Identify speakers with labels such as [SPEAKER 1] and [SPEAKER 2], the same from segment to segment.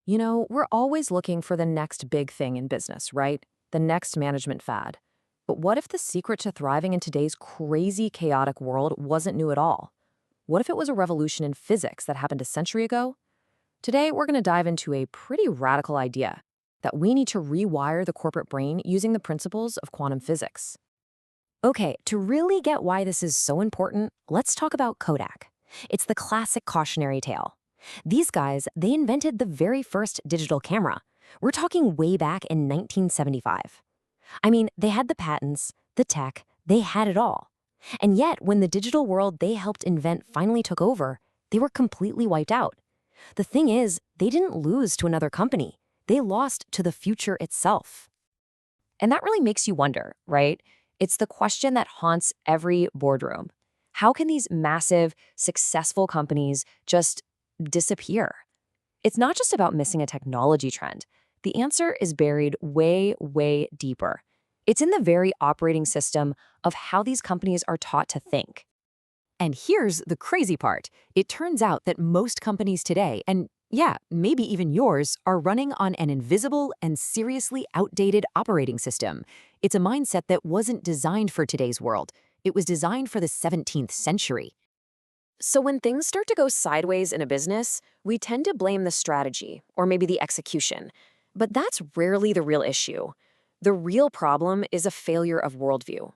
[SPEAKER 1] We're always looking for the next big thing in business, right? The next management fad. But what if the secret to thriving in today's crazy, chaotic world wasn't new at all? What if it was a revolution in physics that happened a century ago? Today, we're going to dive into a pretty radical idea that we need to rewire the corporate brain using the principles of quantum physics. Okay, to really get why this is so important, let's talk about Kodak. It's the classic cautionary tale. These guys, they invented the very first digital camera. We're talking way back in 1975. I mean, they had the patents, the tech, they had it all. And yet, when the digital world they helped invent finally took over, they were completely wiped out. The thing is, they didn't lose to another company. They lost to the future itself. And that really makes you wonder, right? It's the question that haunts every boardroom. How can these massive, successful companies just disappear? It's not just about missing a technology trend. The answer is buried way, way deeper. It's in the very operating system of how these companies are taught to think. And here's the crazy part. It turns out that most companies today, and yeah, maybe even yours, are running on an invisible and seriously outdated operating system. It's a mindset that wasn't designed for today's world. It was designed for the 17th century. So when things start to go sideways in a business, we tend to blame the strategy or maybe the execution. But that's rarely the real issue. The real problem is a failure of worldview.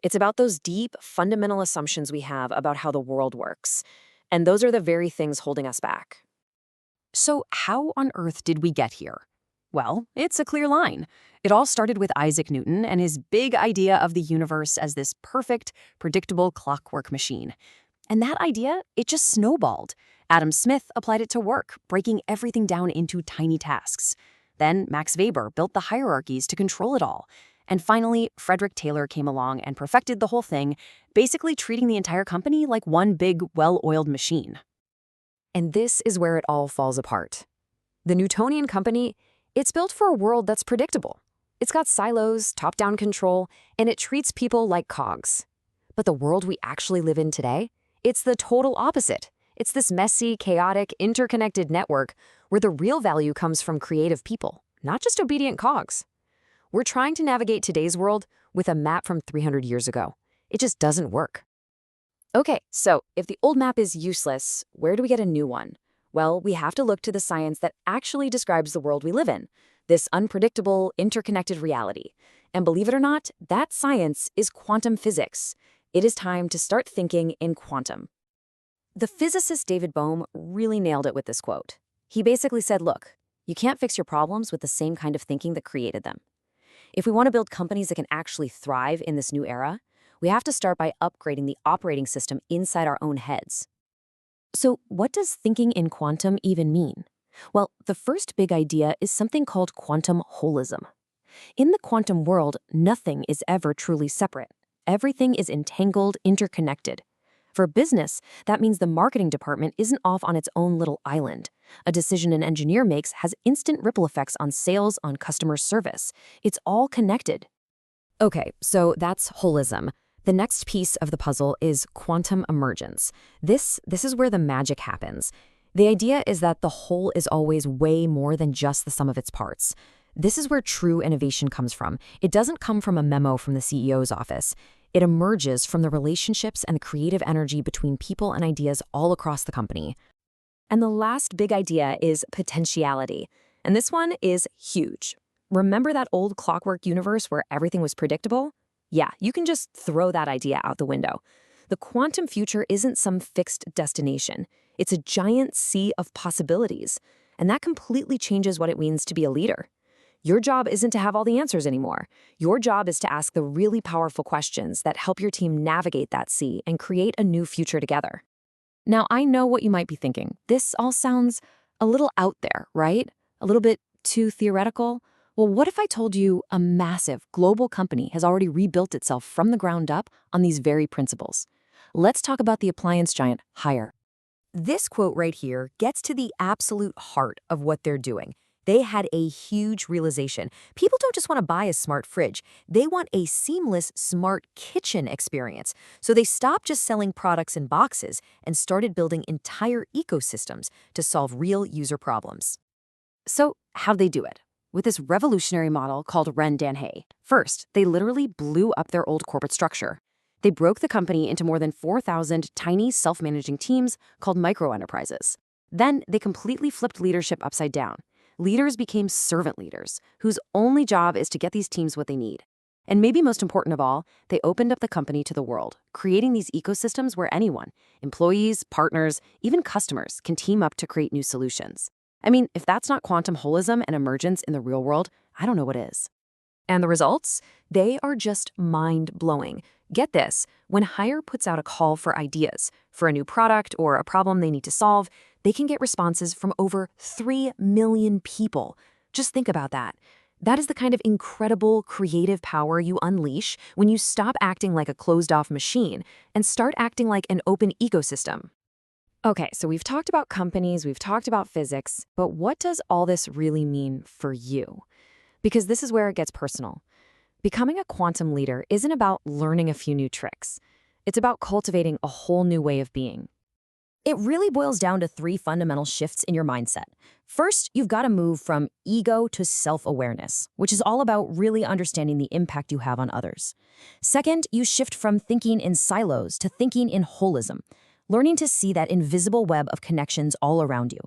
[SPEAKER 1] It's about those deep, fundamental assumptions we have about how the world works. And those are the very things holding us back. So how on earth did we get here? Well, it's a clear line. It all started with Isaac Newton and his big idea of the universe as this perfect, predictable clockwork machine. And that idea, it just snowballed. Adam Smith applied it to work, breaking everything down into tiny tasks. Then Max Weber built the hierarchies to control it all. And finally, Frederick Taylor came along and perfected the whole thing, basically treating the entire company like one big, well-oiled machine. And this is where it all falls apart. The Newtonian company, it's built for a world that's predictable. It's got silos, top-down control, and it treats people like cogs. But the world we actually live in today, it's the total opposite. It's this messy, chaotic, interconnected network where the real value comes from creative people, not just obedient cogs. We're trying to navigate today's world with a map from 300 years ago. It just doesn't work. Okay, so if the old map is useless, where do we get a new one? Well, we have to look to the science that actually describes the world we live in, this unpredictable, interconnected reality. And believe it or not, that science is quantum physics. It is time to start thinking in quantum. The physicist David Bohm really nailed it with this quote. He basically said, look, you can't fix your problems with the same kind of thinking that created them. If we want to build companies that can actually thrive in this new era, we have to start by upgrading the operating system inside our own heads. So what does thinking in quantum even mean? Well, the first big idea is something called quantum holism. In the quantum world, nothing is ever truly separate. Everything is entangled, interconnected. For business, that means the marketing department isn't off on its own little island. A decision an engineer makes has instant ripple effects on sales, on customer service. It's all connected. Okay, so that's holism. The next piece of the puzzle is quantum emergence. This is where the magic happens. The idea is that the whole is always way more than just the sum of its parts. This is where true innovation comes from. It doesn't come from a memo from the CEO's office. It emerges from the relationships and the creative energy between people and ideas all across the company. And the last big idea is potentiality. And this one is huge. Remember that old clockwork universe where everything was predictable? Yeah, you can just throw that idea out the window. The quantum future isn't some fixed destination. It's a giant sea of possibilities. And that completely changes what it means to be a leader. Your job isn't to have all the answers anymore. Your job is to ask the really powerful questions that help your team navigate that sea and create a new future together. Now, I know what you might be thinking. This all sounds a little out there, right? A little bit too theoretical. Well, what if I told you a massive global company has already rebuilt itself from the ground up on these very principles? Let's talk about the appliance giant Haier. This quote right here gets to the absolute heart of what they're doing. They had a huge realization. People don't just want to buy a smart fridge. They want a seamless, smart kitchen experience. So they stopped just selling products in boxes and started building entire ecosystems to solve real user problems.
[SPEAKER 2] So how'd they do it? With this revolutionary model called RenDanHeYi. First, they literally blew up their old corporate structure. They broke the company into more than 4,000 tiny self-managing teams called microenterprises. Then they completely flipped leadership upside down. Leaders became servant leaders, whose only job is to get these teams what they need. And maybe most important of all, they opened up the company to the world, creating these ecosystems where anyone, employees, partners, even customers, can team up to create new solutions. I mean, if that's not quantum holism and emergence in the real world, I don't know what is.
[SPEAKER 1] And the results? They are just mind-blowing. Get this, when Hire puts out a call for ideas for a new product or a problem they need to solve, they can get responses from over 3 million people. Just think about that. That is the kind of incredible creative power you unleash when you stop acting like a closed-off machine and start acting like an open ecosystem. Okay, so we've talked about companies, we've talked about physics, but what does all this really mean for you? Because this is where it gets personal. Becoming a quantum leader isn't about learning a few new tricks. It's about cultivating a whole new way of being. It really boils down to 3 fundamental shifts in your mindset. First, you've got to move from ego to self-awareness, which is all about really understanding the impact you have on others. Second, you shift from thinking in silos to thinking in holism, learning to see that invisible web of connections all around you.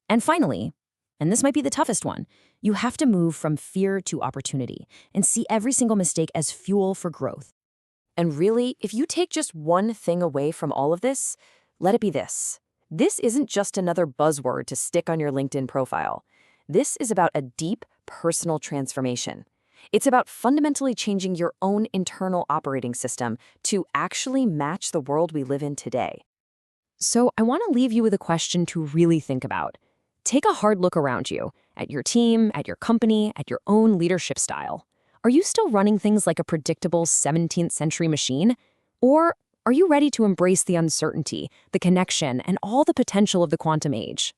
[SPEAKER 1] And finally, and this might be the toughest one, you have to move from fear to opportunity and see every single mistake as fuel for growth. And really, if you take just one thing away from all of this, let it be this. This isn't just another buzzword to stick on your LinkedIn profile. This is about a deep personal transformation. It's about fundamentally changing your own internal operating system to actually match the world we live in today. So I want to leave you with a question to really think about. Take a hard look around you, at your team, at your company, at your own leadership style. Are you still running things like a predictable 17th century machine? Or are you ready to embrace the uncertainty, the connection, and all the potential of the quantum age?